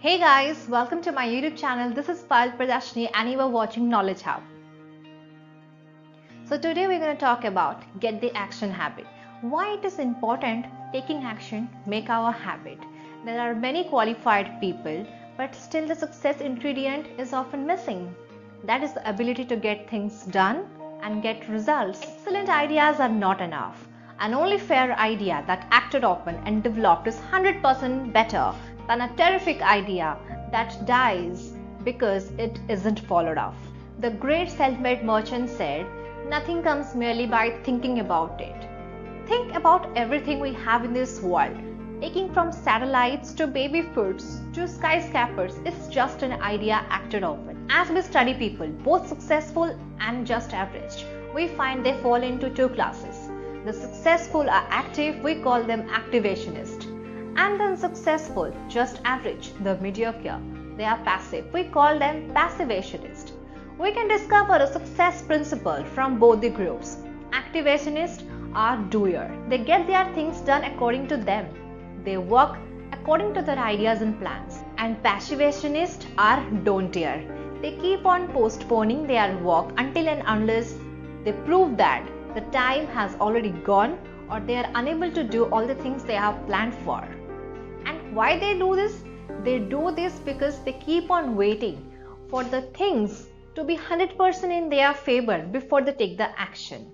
Hey guys, welcome to my YouTube channel. This is Payal Pradashni and you are watching Knowledge Hub. So today we're going to talk about get the action habit. Why it is important taking action make our habit. There are many qualified people but still the success ingredient is often missing. That is the ability to get things done and get results. Excellent ideas are not enough. An only fair idea that acted upon and developed is 100% better than a terrific idea that dies because it isn't followed up. The great self-made merchant said, "Nothing comes merely by thinking about it." Think about everything we have in this world. Taking from satellites to baby foods to skyscrapers is just an idea acted upon. As we study people, both successful and just average, we find they fall into two classes. The successful are active, we call them activationist. And the unsuccessful, just average, the mediocre, they are passive, we call them passivationist. We can discover a success principle from both the groups. Activationists are doer. They get their things done according to them. They work according to their ideas and plans. And passivationists are don't-er. They keep on postponing their work until and unless they prove that the time has already gone or they are unable to do all the things they have planned for. And why they do this? They do this because they keep on waiting for the things to be 100% in their favor before they take the action.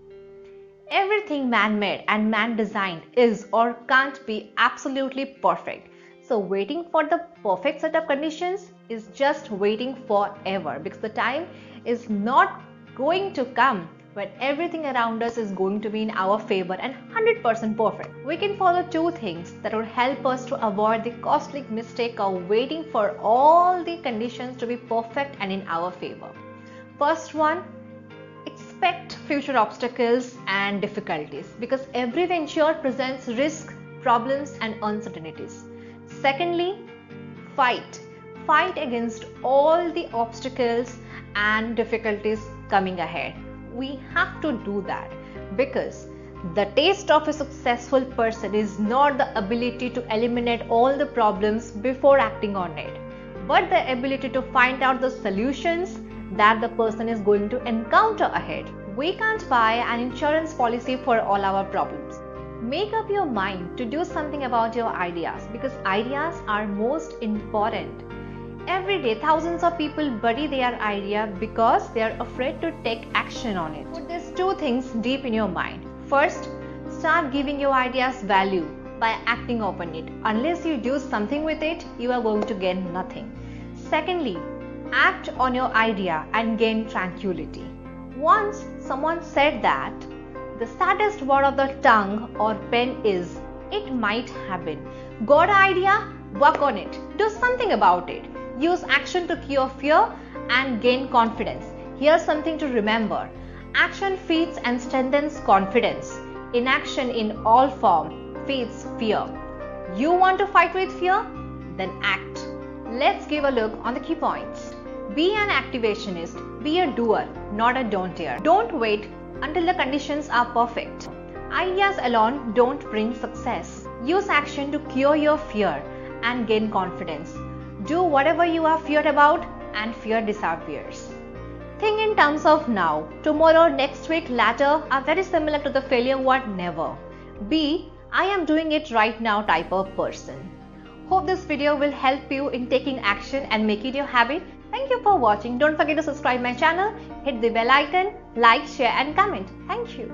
Everything man-made and man-designed is or can't be absolutely perfect. So waiting for the perfect set of conditions is just waiting forever because the time is not going to come when everything around us is going to be in our favor and 100% perfect. We can follow two things that will help us to avoid the costly mistake of waiting for all the conditions to be perfect and in our favor. First one, expect future obstacles and difficulties because every venture presents risk, problems and uncertainties. Secondly, fight against all the obstacles and difficulties coming ahead. We have to do that because the taste of a successful person is not the ability to eliminate all the problems before acting on it, but the ability to find out the solutions that the person is going to encounter ahead. We can't buy an insurance policy for all our problems. Make up your mind to do something about your ideas because ideas are most important. Every day, thousands of people bury their idea because they are afraid to take action on it. Put these two things deep in your mind. First, start giving your ideas value by acting upon it. Unless you do something with it, you are going to gain nothing. Secondly, act on your idea and gain tranquility. Once someone said that the saddest word of the tongue or pen is, "It might happen." Got an idea? Work on it. Do something about it. Use action to cure fear and gain confidence. Here's something to remember. Action feeds and strengthens confidence. Inaction in all form feeds fear. You want to fight with fear? Then act. Let's give a look on the key points. Be an activationist. Be a doer, not a don't-er. Don't wait until the conditions are perfect. Ideas alone don't bring success. Use action to cure your fear and gain confidence. Do whatever you are feared about and fear disappears. Think in terms of now, tomorrow, next week, later are very similar to the failure word never. Be "I am doing it right now" type of person. Hope this video will help you in taking action and make it your habit. Thank you for watching. Don't forget to subscribe my channel, hit the bell icon, like, share and comment. Thank you.